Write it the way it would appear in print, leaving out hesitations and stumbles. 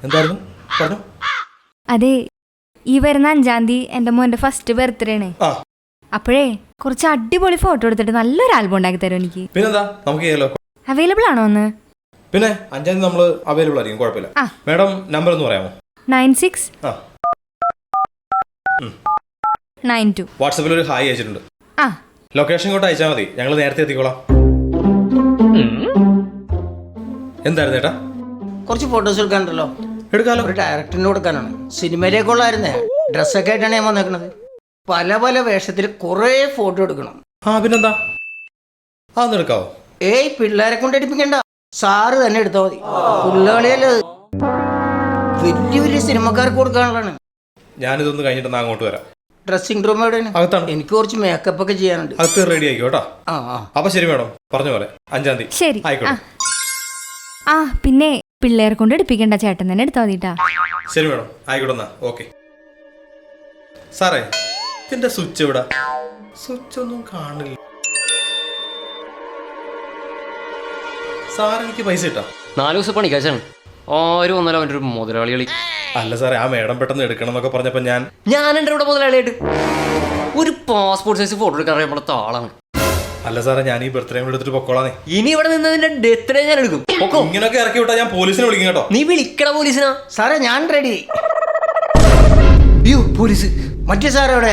എന്തായിരുന്നു പറഞ്ഞു? അതെ, ഈ വരുന്ന 5-ാം തീയതി എന്റെ മോന്റെ ഫസ്റ്റ് ബർത്ത്ഡേ ആണ്. അപ്പോഴേ കുറച്ച് അടിപൊളി ഫോട്ടോ എടുത്തിട്ട് നല്ലൊരു ആൽബം ഉണ്ടാക്കി തരും എനിക്ക്. പിന്നെന്താ, നമുക്ക് അവൈലബിൾ ആണോ ഒന്ന്? പിന്നെ 5-ാം തീയതി നമ്മൾ അവൈലബിൾ ആയിരിക്കും, കുഴപ്പമില്ല. മാഡം നമ്പർ ഒന്ന് പറയാമോ? 9692. വാട്സാപ്പിൽ ഒരു ഹായ് അയച്ചിട്ടുണ്ട്. ലൊക്കേഷൻ ഇങ്ങോട്ട് അയച്ചാൽ മതി, ഞങ്ങൾ നേരത്തെ എത്തിക്കോളാം. എന്തായിരുന്നു ചേട്ടാ? കുറച്ച് ഫോട്ടോസ് എടുക്കാനുണ്ടല്ലോ. എടുക്കാലോ. ഒരു ഡയറക്ടറിന് കൊടുക്കാനാണ്. സിനിമയിലേക്ക് ഉള്ളായിരുന്നേ. ഡ്രസ്സൊക്കെ ആയിട്ടാണ് ഞാൻ വന്നേക്കണത്. പല പല വേഷത്തിൽ കുറേ ഫോട്ടോ എടുക്കണം. പിന്നെന്താ, അതൊന്നും എടുക്കാവോ? ഏയ്, പിള്ളേരെ കൊണ്ട് എടുപ്പിക്കണ്ട, സാറ് തന്നെ എടുത്താൽ മതി. പിള്ളേളിയല്ല, വലിയ വലിയ സിനിമക്കാർക്ക് കൊടുക്കാനുള്ളതാണ്. ഞാനിതൊന്ന് കഴിഞ്ഞിട്ട് അങ്ങോട്ട് വരാം. ഡ്രസ്സിംഗ് റൂം എവിടെയാണ്? അകത്താണ്. എനിക്ക് കുറച്ച് മേക്കപ്പ് ഒക്കെ ചെയ്യാനുണ്ട്. അകത്ത് റെഡി ആയിക്കോട്ടോ. അപ്പൊ ശരി മേഡം, പറഞ്ഞ പോലെ 5-ാം തീയതി. ശരി, ആയിക്കോട്ടെ. പിന്നെ പിള്ളേരെ കൊണ്ട് എടുപ്പിക്കണ്ട, ചേട്ടൻ തന്നെ എടുത്താൽ മതിട്ടാ. ശരി മേഡം, ആയിക്കോട്ടെ. എന്നാ ഓക്കെ. സാറേ, ഇതിന്റെ സ്വിച്ച് എവിടെ? സ്വിച്ച് ഒന്നും കാണില്ല. സാർ, എനിക്ക് പൈസ കിട്ടാ? 4 ദിവസം പണി കാശാണ്. ആരും ഒന്നല്ല അവൻ്റെ ഒരു മുതലാളി കളി. അല്ല സാറേ, ആ മേഡം പെട്ടെന്ന് എടുക്കണം എന്നൊക്കെ പറഞ്ഞപ്പോ ഞാൻ എൻ്റെ ഇവിടെ മുതലാളിയായിട്ട് ഒരു പാസ്പോർട്ട് സൈസ് ഫോട്ടോ എടുക്കാൻ അറിയാൻ താളാണ്. അല്ല സാറേ, ഞാൻ ഈ ബർത്ത്ഡേ എടുത്തിട്ട് പൊക്കോളാന്നേ. ഇനി ഇവിടെ നിന്നതിന്റെ ഡെത്ത് ഞാൻ എടുക്കും. ഇങ്ങനൊക്കെ ഇറക്കി വിട്ടാ ഞാൻ പോലീസിനെ വിളിക്കും കേട്ടോ. നീ വിളിക്കണ പോലീസിനാ? സാറേ, ഞാൻ റെഡി. അയ്യോ, പോലീസ്. മറ്റേ സാർ എവിടെ?